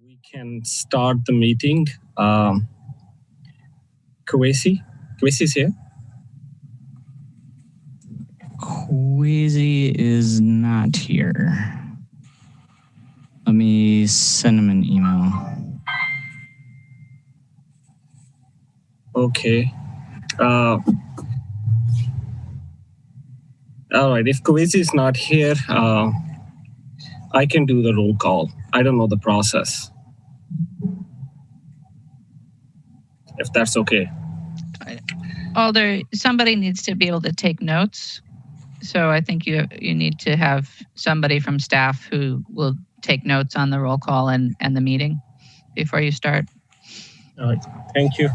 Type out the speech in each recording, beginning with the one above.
4:31. We can start the meeting. Kwesi is here. Kwesi is not here. Let me send him an email. Okay. All right. If Kwesi is not here, I can do the roll call. I don't know the process. If that's okay. Alder, somebody needs to be able to take notes. So I think you need to have somebody from staff who will take notes on the roll call and the meeting before you start. All right. Thank you.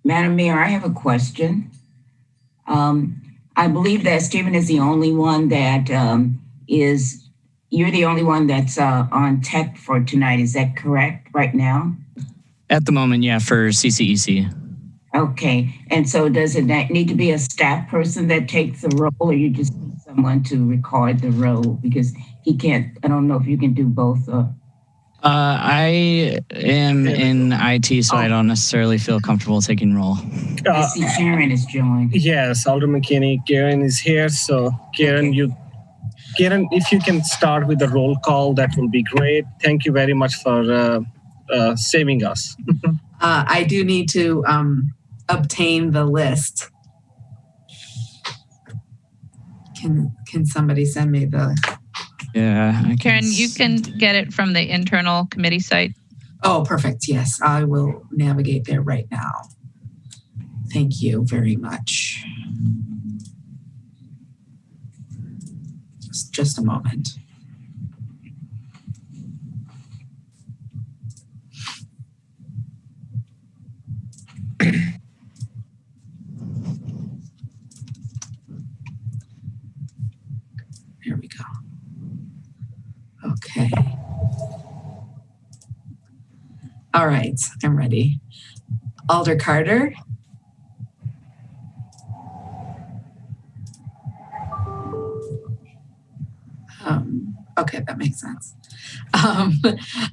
Madam Mayor, I have a question. I believe that Stephen is the only one that you're the only one that's on tech for tonight. Is that correct right now? At the moment, yeah, for CCEC. Okay. And so does it need to be a staff person that takes the role, or you just need someone to record the role? Because he can't, I don't know if you can do both. I am in IT, so I don't necessarily feel comfortable taking role. I see Karen is joined. Yes, Alderman McKinney, Karen is here. So Karen, Karen, if you can start with the roll call, that will be great. Thank you very much for saving us. I do need to obtain the list. Can somebody send me the... Yeah, Karen, you can get it from the internal committee site. Oh, perfect. Yes, I will navigate there right now. Thank you very much. Just a moment. Here we go. Okay. All right, I'm ready. Alder Carter. Okay, that makes sense.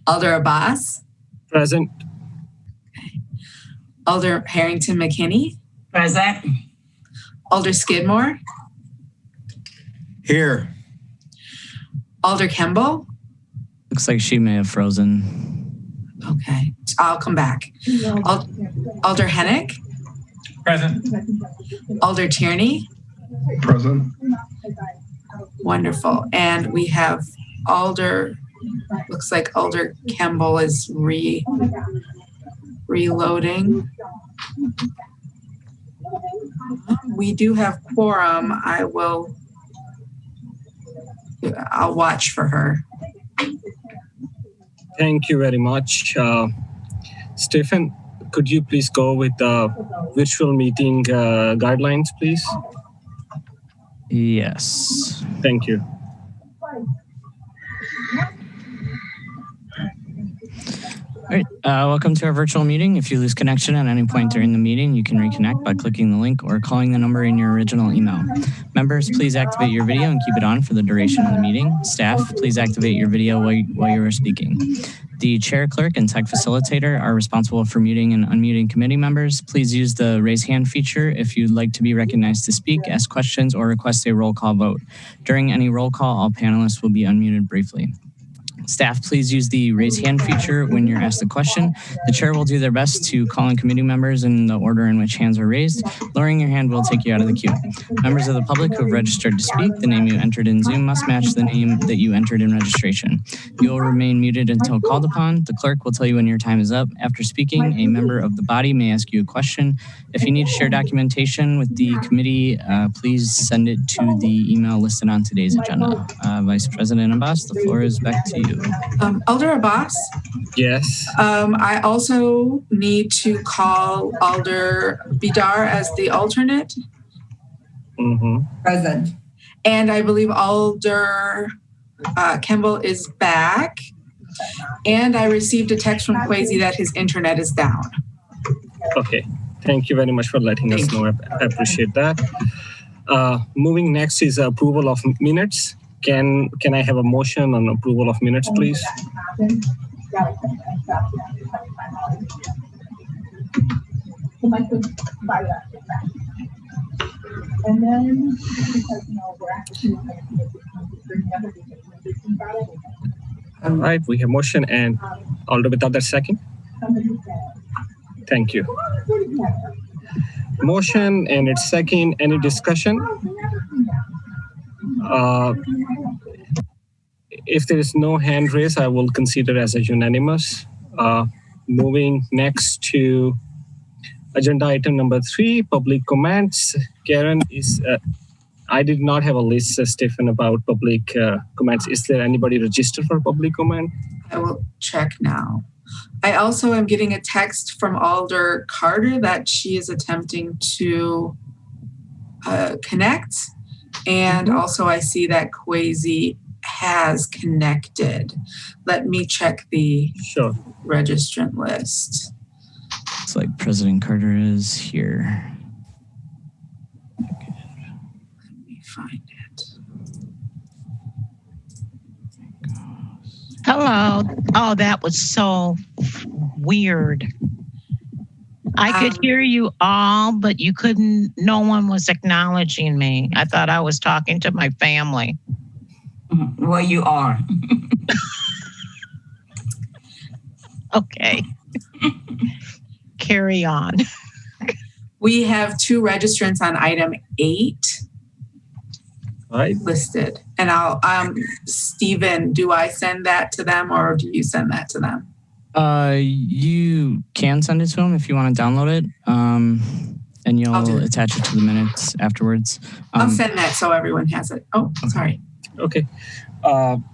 Alder Abbas. Present. Okay. Alder Harrington McKinney. Present. Alder Skidmore. Here. Alder Kemble. looks like she may have frozen. Okay, I'll come back. Alder Hennick. Present. Alder Tierney. Present. Wonderful. And we have Alder, looks like Alder Kemble is reloading. We do have quorum. I'll watch for her. Thank you very much. Stephen, could you please go with the virtual meeting guidelines, please? Yes. Thank you. All right, welcome to our virtual meeting. If you lose connection at any point during the meeting, you can reconnect by clicking the link or calling the number in your original email. Members, please activate your video and keep it on for the duration of the meeting. Staff, please activate your video while you are speaking. The chair, clerk, and tech facilitator are responsible for muting and unmuting committee members. Please use the raise hand feature if you'd like to be recognized to speak, ask questions, or request a roll call vote. During any roll call, all panelists will be unmuted briefly. Staff, please use the raise hand feature when you're asked a question. The chair will do their best to call on committee members in the order in which hands are raised. Lowering your hand will take you out of the queue. Members of the public who have registered to speak, the name you entered in Zoom must match the name that you entered in registration. You will remain muted until called upon. The clerk will tell you when your time is up. After speaking, a member of the body may ask you a question. If you need to share documentation with the committee, please send it to the email listed on today's agenda. Vice President Abbas, the floor is back to you. Alder Abbas? Yes. I also need to call Alder Bidar as the alternate. Present. And I believe Alder Kemble is back. And I received a text from Kwesi that his internet is down. Okay. Thank you very much for letting us know. I appreciate that. Moving next is approval of minutes. Can I have a motion on approval of minutes, please? All right, we have motion, and Alder without that second. Thank you. Motion and its second. Any discussion? If there is no hand raised, I will consider as a unanimous. Moving next to agenda item number 3, public comments. Karen, I did not have a list, Stephen, about public comments. Is there anybody registered for public comment? I will check now. I also am getting a text from Alder Carter that she is attempting to connect. And also I see that Kwesi has connected. Let me check the registrant list. Looks like President Carter is here. Let me find it. Hello. Oh, that was so weird. I could hear you all, but you couldn't, no one was acknowledging me. I thought I was talking to my family. Well, you are. Okay. Carry on. We have 2 registrants on item 8 listed. And I'll, Stephen, do I send that to them or do you send that to them? You can send it to them if you want to download it. And you'll attach it to the minutes afterwards. I'll send that so everyone has it. Oh, sorry. Okay.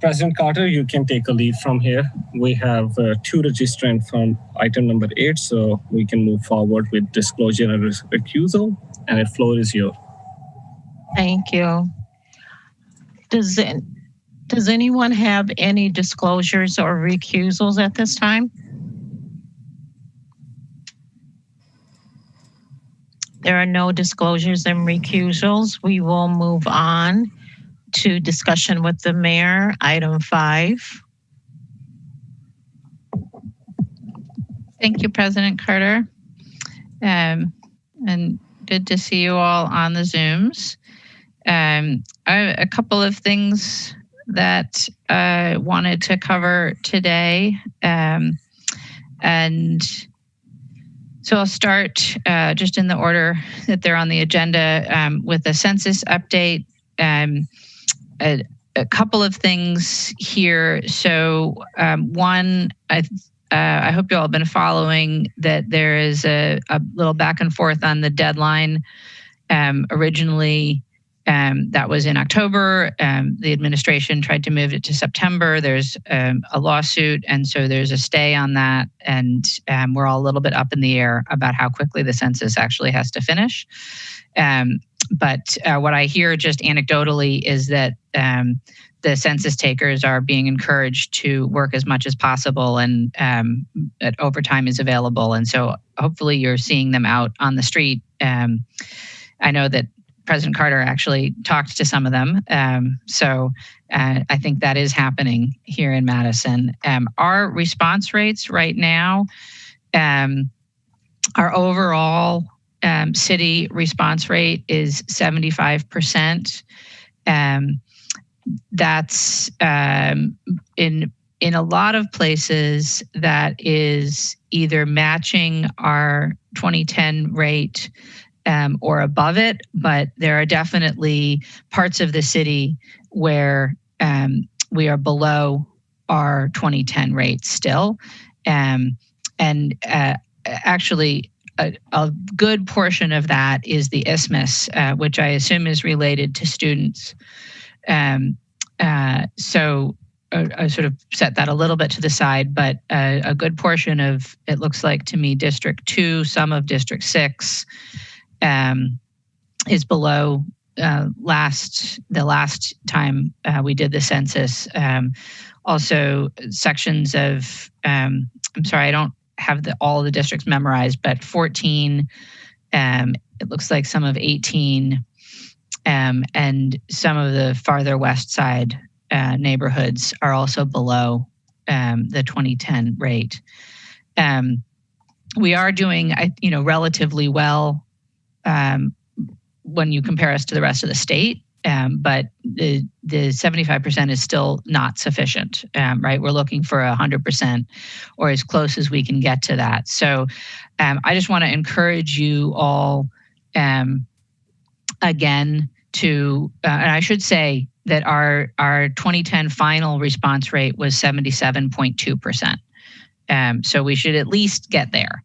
President Carter, you can take a lead from here. We have 2 registrants from item number 8, so we can move forward with disclosure and recusal, and the floor is yours. Thank you. Does anyone have any disclosures or recusals at this time? There are no disclosures and recusals. We will move on to discussion with the mayor, item 5. Thank you, President Carter. And good to see you all on the Zooms. A couple of things that I wanted to cover today. And so I'll start just in the order that they're on the agenda with the census update. A couple of things here. So one, I hope you all have been following that there is a little back and forth on the deadline. Originally, that was in October. The administration tried to move it to September. There's a lawsuit, and so there's a stay on that. And we're all a little bit up in the air about how quickly the census actually has to finish. But what I hear just anecdotally is that the census takers are being encouraged to work as much as possible, and that overtime is available. And so hopefully you're seeing them out on the street. I know that President Carter actually talked to some of them. So I think that is happening here in Madison. Our response rates right now, our overall city response rate is 75%. That's in in a lot of places, that is either matching our 2010 rate or above it, but there are definitely parts of the city where we are below our 2010 rate still. Actually, a good portion of that is the isthmus, which I assume is related to students. So I sort of set that a little bit to the side, but a good portion of, it looks like to me, District 2, some of District 6 is below the last time we did the census. Also, sections of, I'm sorry, I don't have all the districts memorized, but 14, it looks like some of 18, and some of the farther west side neighborhoods are also below the 2010 rate. We are doing, relatively well when you compare us to the rest of the state, but the 75% is still not sufficient, right? We're looking for 100% or as close as we can get to that. So I just want to encourage you all again to, and I should say that our 2010 final response rate was 77.2%. So we should at least get there.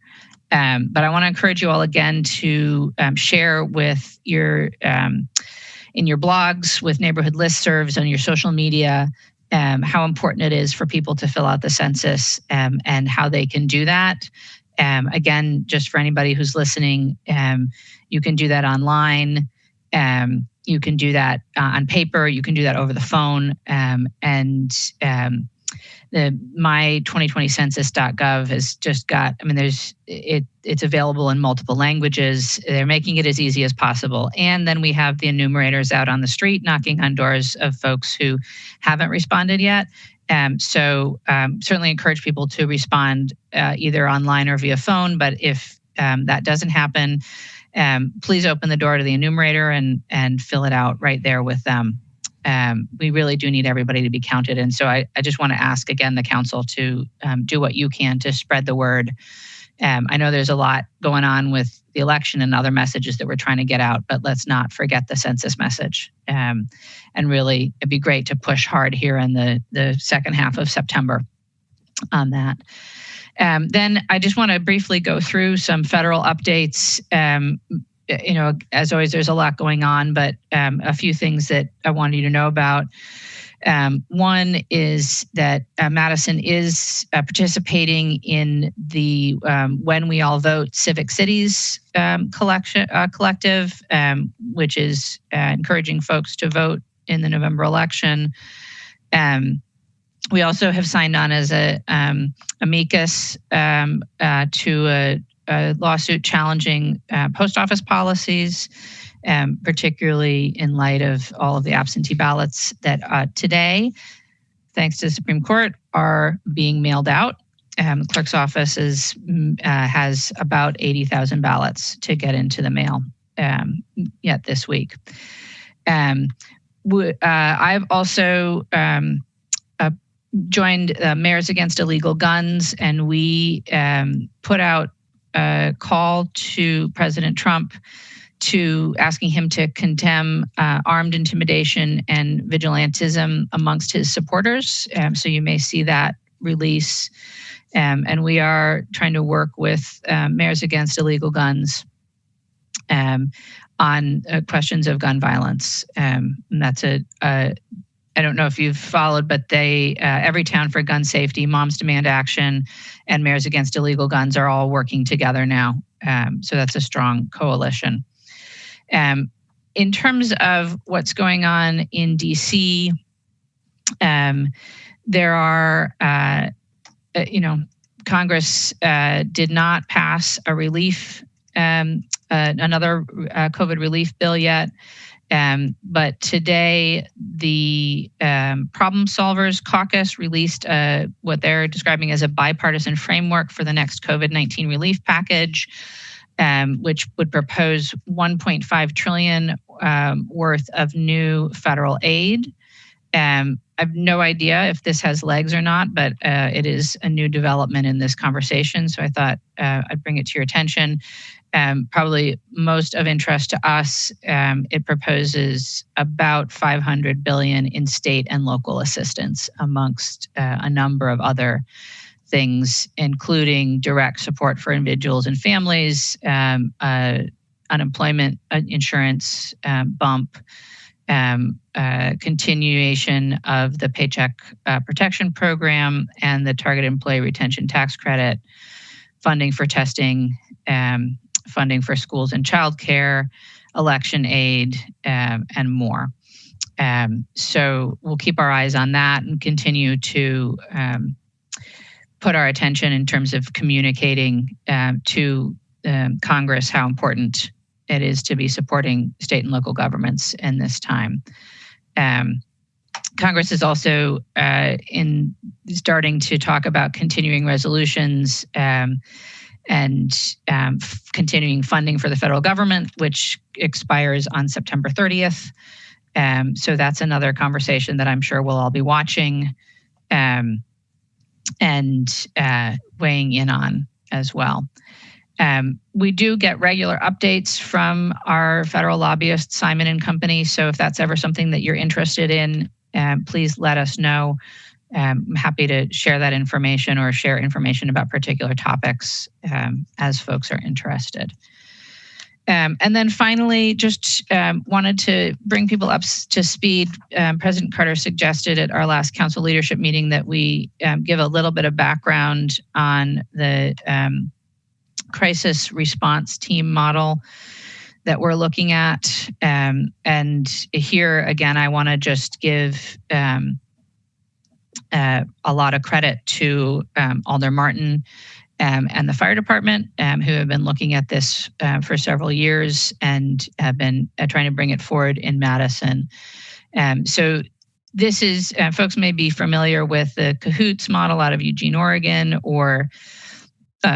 But I want to encourage you all again to share with your, in your blogs, with neighborhood listservs, on your social media, how important it is for people to fill out the census and how they can do that. Again, just for anybody who's listening, you can do that online. You can do that on paper. You can do that over the phone. The my2020census.gov has just got, it's available in multiple languages. They're making it as easy as possible. And then we have the enumerators out on the street knocking on doors of folks who haven't responded yet. So certainly encourage people to respond either online or via phone. But if that doesn't happen, please open the door to the enumerator and fill it out right there with them. We really do need everybody to be counted. And so I just want to ask again the council to do what you can to spread the word. I know there's a lot going on with the election and other messages that we're trying to get out, but let's not forget the census message. And really, it'd be great to push hard here in the second half of September on that. Then I just want to briefly go through some federal updates. As always, there's a lot going on, but a few things that I wanted you to know about. One is that Madison is participating in the When We All Vote Civic Cities collective, which is encouraging folks to vote in the November election. We also have signed on as a amicus to a lawsuit challenging post office policies, particularly in light of all of the absentee ballots that today, thanks to the Supreme Court, are being mailed out. The clerk's office has about 80,000 ballots to get into the mail yet this week. I've also joined Mayors Against Illegal Guns, and we put out a call to President Trump to asking him to condemn armed intimidation and vigilantism amongst his supporters. So you may see that release. And we are trying to work with Mayors Against Illegal Guns on questions of gun violence. And that's I don't know if you've followed, but they, Every Town for Gun Safety, Moms Demand Action, and Mayors Against Illegal Guns are all working together now. So that's a strong coalition. In terms of what's going on in DC, there are, Congress did not pass a relief, another COVID relief bill yet. But today, the Problem Solvers Caucus released what they're describing as a bipartisan framework for the next COVID-19 relief package, which would propose $1.5 trillion worth of new federal aid. I have no idea if this has legs or not, but it is a new development in this conversation. So I thought I'd bring it to your attention. Probably most of interest to us, it proposes about $500 billion in state and local assistance amongst a number of other things, including direct support for individuals and families, unemployment insurance bump, continuation of the Paycheck Protection Program and the Targeted Employee Retention Tax Credit, funding for testing, funding for schools and childcare, election aid, and more. So we'll keep our eyes on that and continue to put our attention in terms of communicating to Congress how important it is to be supporting state and local governments in this time. Congress is also starting to talk about continuing resolutions and continuing funding for the federal government, which expires on September 30th. So that's another conversation that I'm sure we'll all be watching and weighing in on as well. We do get regular updates from our federal lobbyist, Simon & Company. So if that's ever something that you're interested in, please let us know. I'm happy to share that information or share information about particular topics as folks are interested. And then finally, just wanted to bring people up to speed. President Carter suggested at our last council leadership meeting that we give a little bit of background on the crisis response team model that we're looking at. And here, again, I want to just give a lot of credit to Alder Martin and the fire department, who have been looking at this for several years and have been trying to bring it forward in Madison. So this is, folks may be familiar with the CAHOOTS model out of Eugene, Oregon, or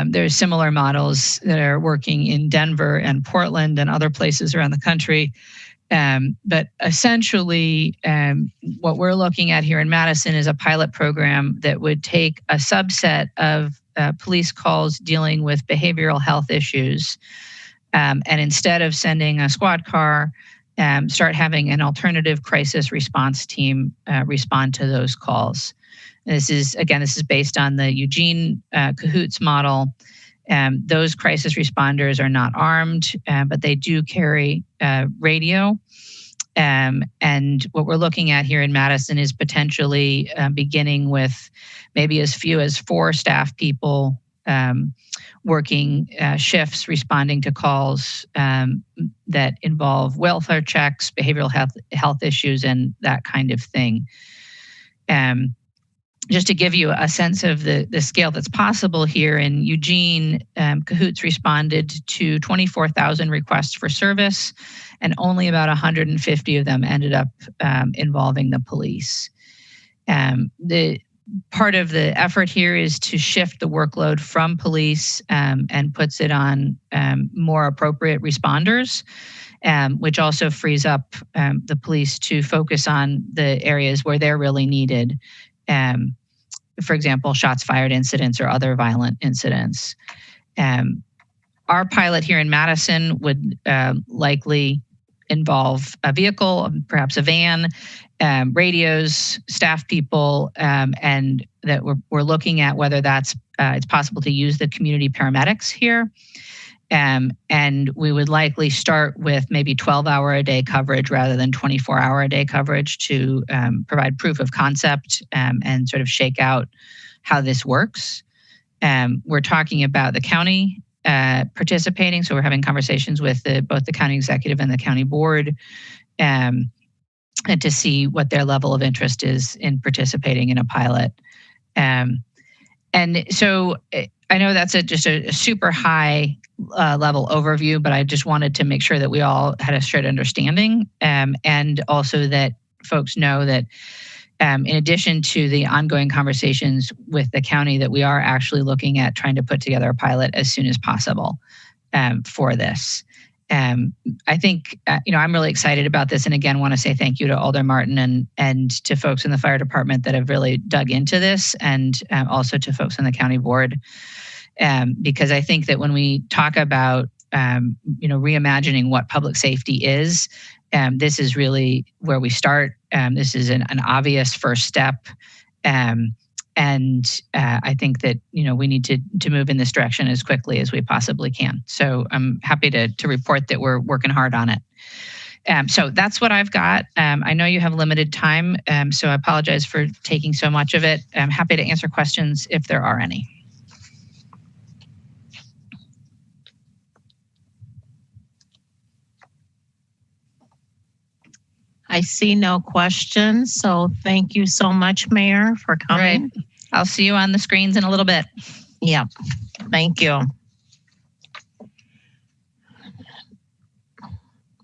there's similar models that are working in Denver and Portland and other places around the country. But essentially, what we're looking at here in Madison is a pilot program that would take a subset of police calls dealing with behavioral health issues, and instead of sending a squad car, start having an alternative crisis response team respond to those calls. And this is based on the Eugene CAHOOTS model. Those crisis responders are not armed, but they do carry radio. And what we're looking at here in Madison is potentially beginning with maybe as few as 4 staff people working shifts, responding to calls that involve welfare checks, behavioral health issues, and that kind of thing. Just to give you a sense of the scale that's possible here, in Eugene, CAHOOTS responded to 24,000 requests for service, and only about 150 of them ended up involving the police. The part of the effort here is to shift the workload from police and puts it on more appropriate responders, which also frees up the police to focus on the areas where they're really needed. For example, shots fired incidents or other violent incidents. Our pilot here in Madison would likely involve a vehicle, perhaps a van, radios, staff people, and that we're looking at whether that's it's possible to use the community paramedics here. And we would likely start with maybe 12-hour-a-day coverage rather than 24-hour-a-day coverage to provide proof of concept and sort of shake out how this works. We're talking about the county participating, so we're having conversations with both the county executive and the county board and to see what their level of interest is in participating in a pilot. And so I know that's just a super high level overview, but I just wanted to make sure that we all had a shared understanding, and also that folks know that in addition to the ongoing conversations with the county, that we are actually looking at trying to put together a pilot as soon as possible for this. I think, I'm really excited about this. And again, want to say thank you to Alder Martin and to folks in the fire department that have really dug into this, and also to folks on the county board. Because I think that when we talk about, reimagining what public safety is, this is really where we start. This is an obvious first step. And I think that, we need to move in this direction as quickly as we possibly can. So I'm happy to report that we're working hard on it. So that's what I've got. I know you have limited time, so I apologize for taking so much of it. I'm happy to answer questions if there are any. I see no questions, so thank you so much, Mayor, for coming. Right. I'll see you on the screens in a little bit. Yep. Thank you.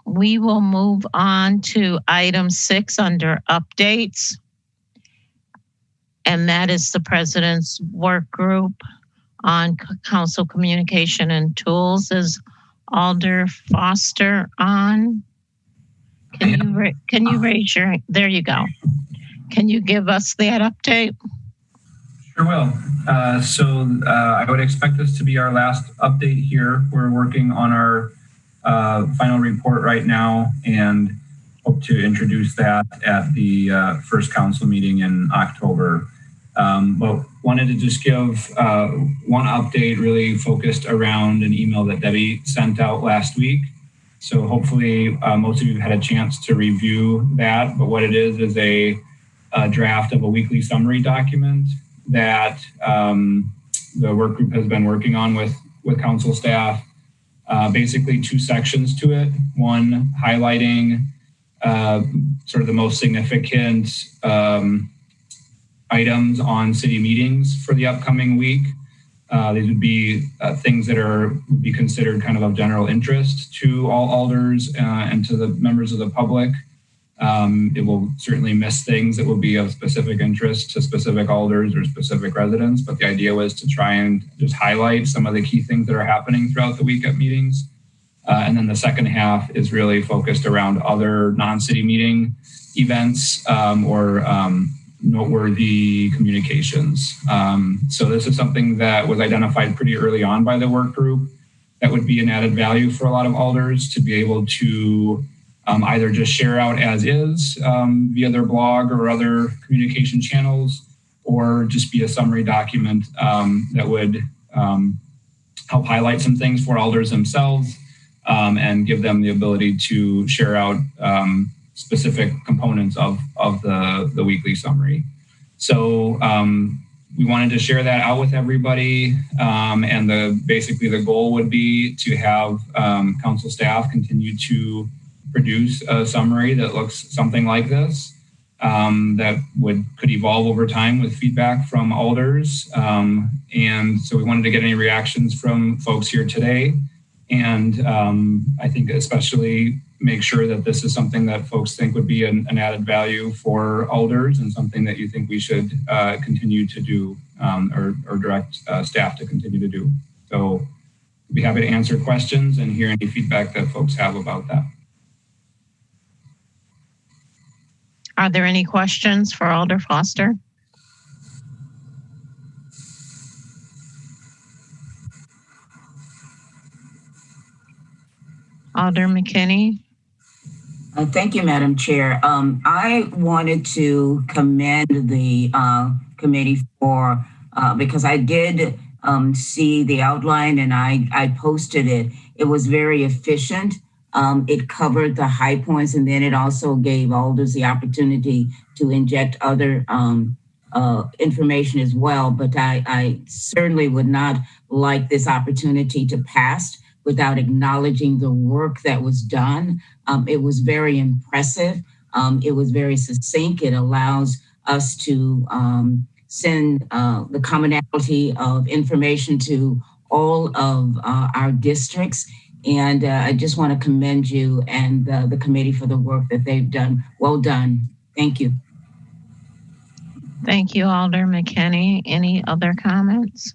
We will move on to item 6 under updates. And that is the President's Work Group on Council Communication and Tools. Is Alder Foster on? Can you raise your, there you go. Can you give us that update? Sure will. I would expect this to be our last update here. We're working on our final report right now and hope to introduce that at the first council meeting in October. But wanted to just give one update really focused around an email that Debbie sent out last week. So hopefully most of you have had a chance to review that, but what it is a draft of a weekly summary document that the work group has been working on with council staff. Basically 2 sections to it. One highlighting sort of the most significant items on city meetings for the upcoming week. These would be things that would be considered kind of general interest to all alders and to the members of the public. It will certainly miss things that will be of specific interest to specific alders or specific residents, but the idea was to try and just highlight some of the key things that are happening throughout the week at meetings. And then the second half is really focused around other non-city meeting events or noteworthy communications. So this is something that was identified pretty early on by the work group that would be an added value for a lot of alders to be able to either just share out as is via their blog or other communication channels, or just be a summary document that would help highlight some things for alders themselves and give them the ability to share out specific components of the weekly summary. So we wanted to share that out with everybody, and basically the goal would be to have council staff continue to produce a summary that looks something like this, that could evolve over time with feedback from alders. And so we wanted to get any reactions from folks here today. And I think especially make sure that this is something that folks think would be an added value for alders and something that you think we should continue to do or direct staff to continue to do. So I'd be happy to answer questions and hear any feedback that folks have about that. Are there any questions for Alder Foster? Alder McKinney? Thank you, Madam Chair. I wanted to commend the committee for, because I did see the outline and I posted it. It was very efficient. It covered the high points, and then it also gave alders the opportunity to inject other information as well. But I certainly would not like this opportunity to pass without acknowledging the work that was done. It was very impressive. It was very succinct. It allows us to send the commonality of information to all of our districts. And I just want to commend you and the committee for the work that they've done. Well done. Thank you. Thank you, Alder McKinney. Any other comments?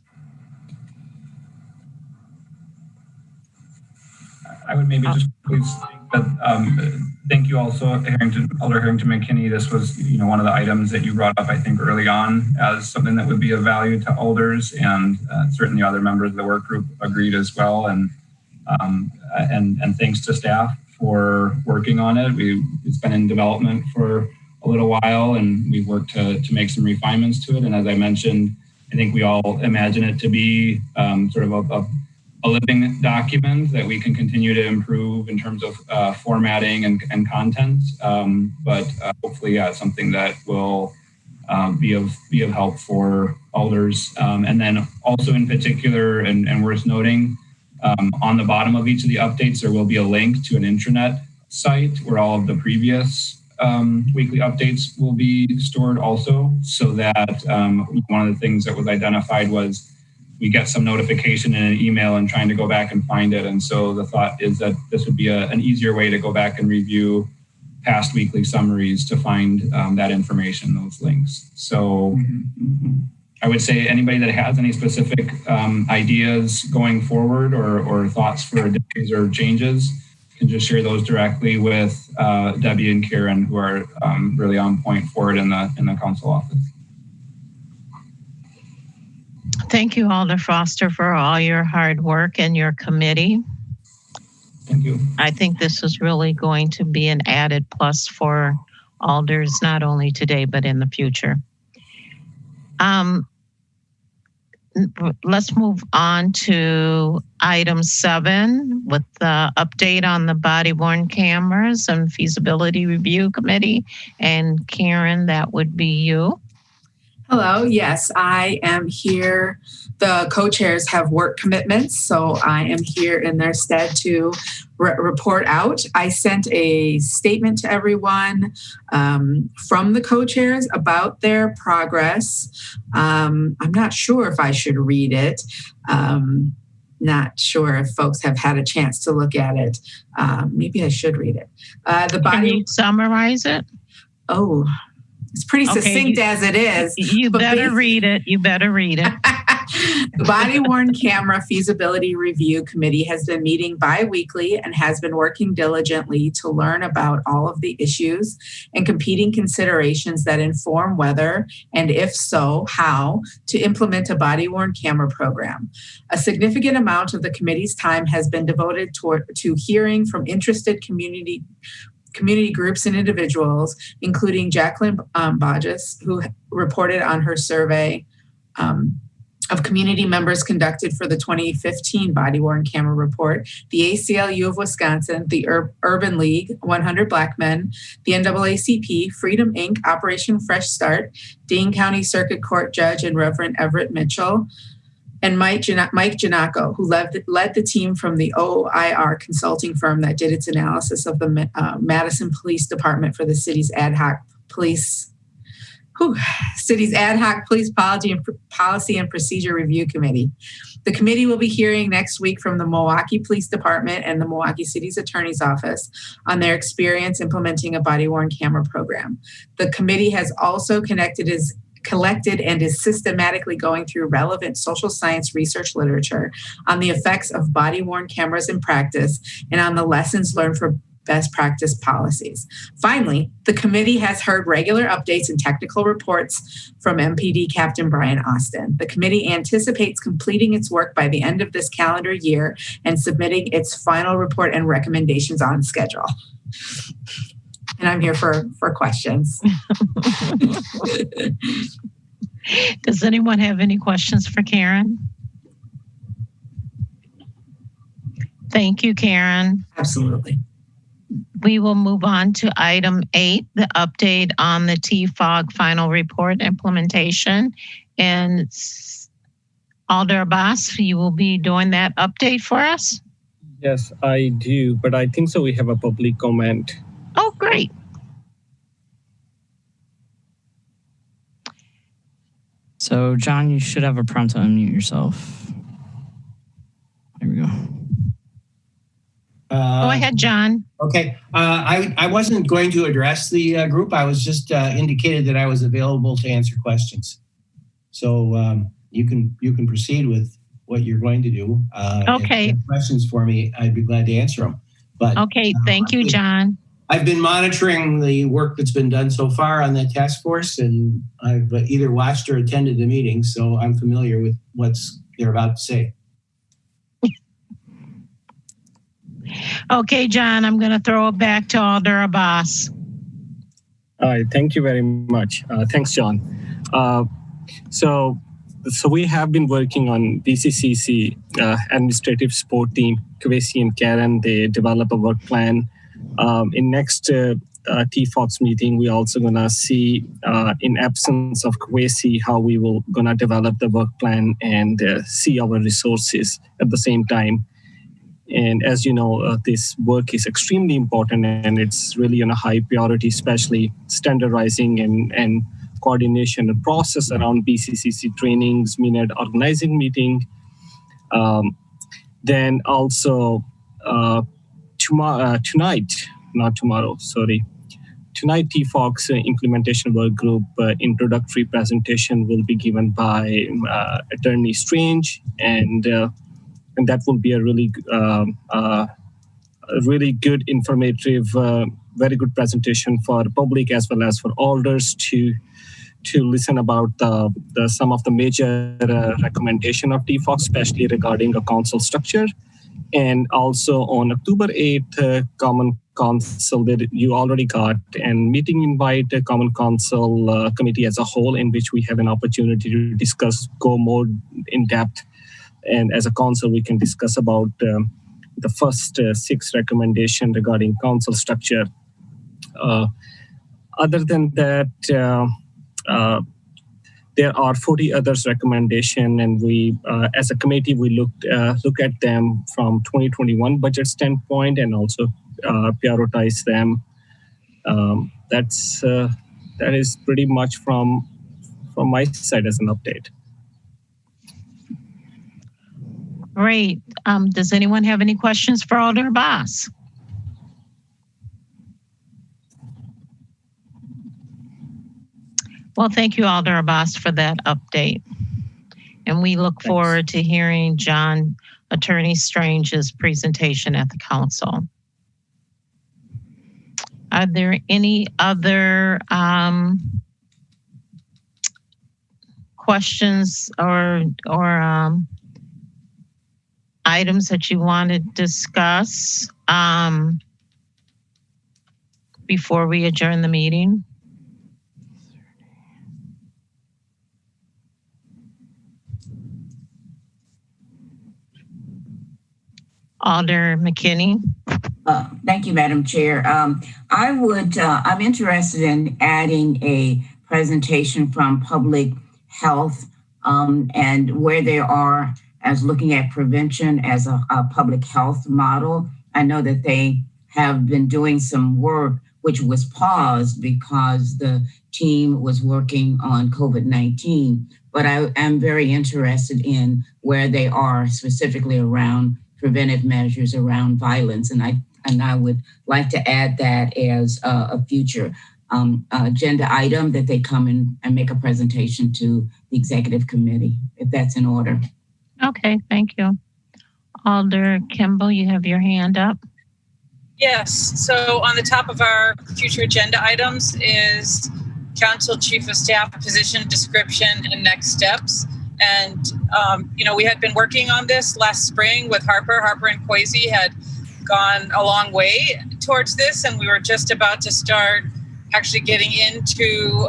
I would maybe just please thank you also, Alder Harrington McKinney. This was, one of the items that you brought up, I think, early on as something that would be of value to alders, and certainly other members of the work group agreed as well. And thanks to staff for working on it. It's been in development for a little while, and we've worked to make some refinements to it. And as I mentioned, I think we all imagine it to be sort of a living document that we can continue to improve in terms of formatting and content. But hopefully, it's something that will be of help for alders. And then also in particular, and worth noting, on the bottom of each of the updates, there will be a link to an intranet site where all of the previous weekly updates will be stored also, so that one of the things that was identified was we get some notification in an email and trying to go back and find it. And so the thought is that this would be an easier way to go back and review past weekly summaries to find that information, those links. So I would say anybody that has any specific ideas going forward or thoughts for additions or changes can just share those directly with Debbie and Karen, who are really on point for it in the council office. Thank you, Alder Foster, for all your hard work and your committee. Thank you. I think this is really going to be an added plus for alders, not only today, but in the future. Let's move on to item 7 with the update on the body-worn cameras and feasibility review committee. And Karen, that would be you. Hello. Yes, I am here. The co-chairs have work commitments, so I am here in their stead to report out. I sent a statement to everyone from the co-chairs about their progress. I'm not sure if I should read it. Not sure if folks have had a chance to look at it. Maybe I should read it. Can you summarize it? Oh, it's pretty succinct as it is. You better read it. You better read it. The Body-Worn Camera Feasibility Review Committee has been meeting bi-weekly and has been working diligently to learn about all of the issues and competing considerations that inform whether, and if so, how, to implement a body-worn camera program. A significant amount of the committee's time has been devoted to hearing from interested community groups and individuals, including Jacqueline Bodges, who reported on her survey of community members conducted for the 2015 Body-Worn Camera Report, the ACLU of Wisconsin, the Urban League, 100 Black Men, the NAACP, Freedom Inc., Operation Fresh Start, Dane County Circuit Court Judge and Reverend Everett Mitchell, and Mike Giannacco, who led the team from the OIR consulting firm that did its analysis of the Madison Police Department for the city's ad hoc police policy and procedure review committee. The committee will be hearing next week from the Milwaukee Police Department and the Milwaukee City's Attorney's Office on their experience implementing a body-worn camera program. The committee has also collected and is systematically going through relevant social science research literature on the effects of body-worn cameras in practice and on the lessons learned for best practice policies. Finally, the committee has heard regular updates and technical reports from MPD Captain Brian Austin. The committee anticipates completing its work by the end of this calendar year and submitting its final report and recommendations on schedule. And I'm here for questions. Does anyone have any questions for Karen? Thank you, Karen. Absolutely. We will move on to item 8, the update on the TFOG final report implementation. And Alder Abbas, you will be doing that update for us? Yes, I do, but I think so we have a public comment. Oh, great. So, John, you should have a prompt to unmute yourself. There we go. Go ahead, John. Okay. I wasn't going to address the group. I was just indicated that I was available to answer questions. So you can proceed with what you're going to do. Okay. If you have questions for me, I'd be glad to answer them. But Okay, thank you, John. I've been monitoring the work that's been done so far on the task force, and I've either watched or attended the meetings, so I'm familiar with what they're about to say. Okay, John, I'm going to throw it back to Alder Abbas. All right, thank you very much. Thanks, John. So we have been working on BCCC administrative support team, Kwesi and Karen. They develop a work plan. In next TFOX meeting, we also gonna see, in absence of Kwesi, how we will gonna develop the work plan and see our resources at the same time. And as you know, this work is extremely important, and it's really on a high priority, especially standardizing and coordination and process around BCCC trainings, minute organizing meeting. Then also tonight, TFOX implementation work group introductory presentation will be given by Attorney Strange, and that will be a really good, informative, very good presentation for the public as well as for alders to listen about some of the major recommendation of TFOX, especially regarding a council structure. And also on October 8th, Common Council that you already got, and meeting invite Common Council committee as a whole, in which we have an opportunity to discuss, go more in depth. And as a council, we can discuss about the first 6 recommendations regarding council structure. Other than that, there are 40 others recommendation, and we, as a committee, we look at them from 2021 budget standpoint and also prioritize them. That is pretty much from my side as an update. Great. Does anyone have any questions for Alder Abbas? Well, thank you, Alder Abbas, for that update. And we look forward to hearing John Attorney Strange's presentation at the council. Are there any other questions or items that you want to discuss before we adjourn the meeting? Alder McKinney. Thank you, Madam Chair. I'm interested in adding a presentation from public health and where they are as looking at prevention as a public health model. I know that they have been doing some work which was paused because the team was working on COVID-19, but I am very interested in where they are specifically around preventive measures around violence. And I would like to add that as a future agenda item, that they come in and make a presentation to the executive committee, if that's in order. Okay, thank you. Alder Kimball, you have your hand up. Yes, so on the top of our future agenda items is Council Chief of Staff position description and next steps. And, we had been working on this last spring with Harper. Harper and Kwesi had gone a long way towards this, and we were just about to start actually getting into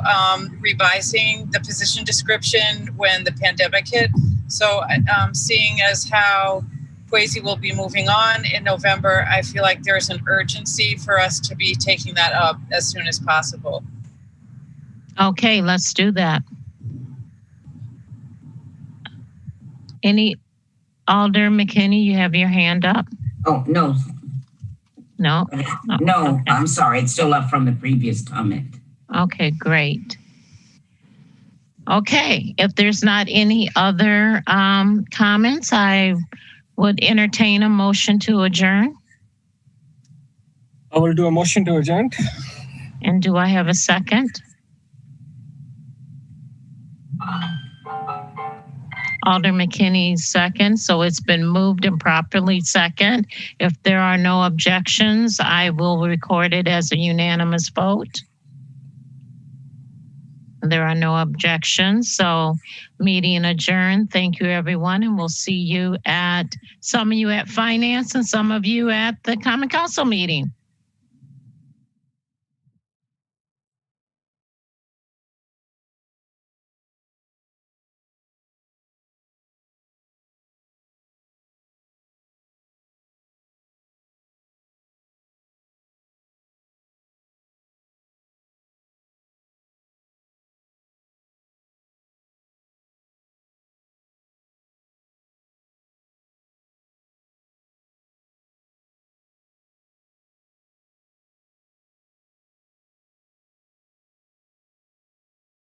revising the position description when the pandemic hit. So seeing as how Kwesi will be moving on in November, I feel like there's an urgency for us to be taking that up as soon as possible. Okay, let's do that. Any Alder McKinney, you have your hand up? Oh, no. No? No, okay. I'm sorry. It's still up from the previous comment. Okay, great. Okay, if there's not any other comments, I would entertain a motion to adjourn. I will do a motion to adjourn. And do I have a second? Alder McKinney's second. So it's been moved and properly second. If there are no objections, I will record it as a unanimous vote. There are no objections. So meeting adjourned. Thank you, everyone. And we'll see you at, some of you at finance and some of you at the Common Council meeting.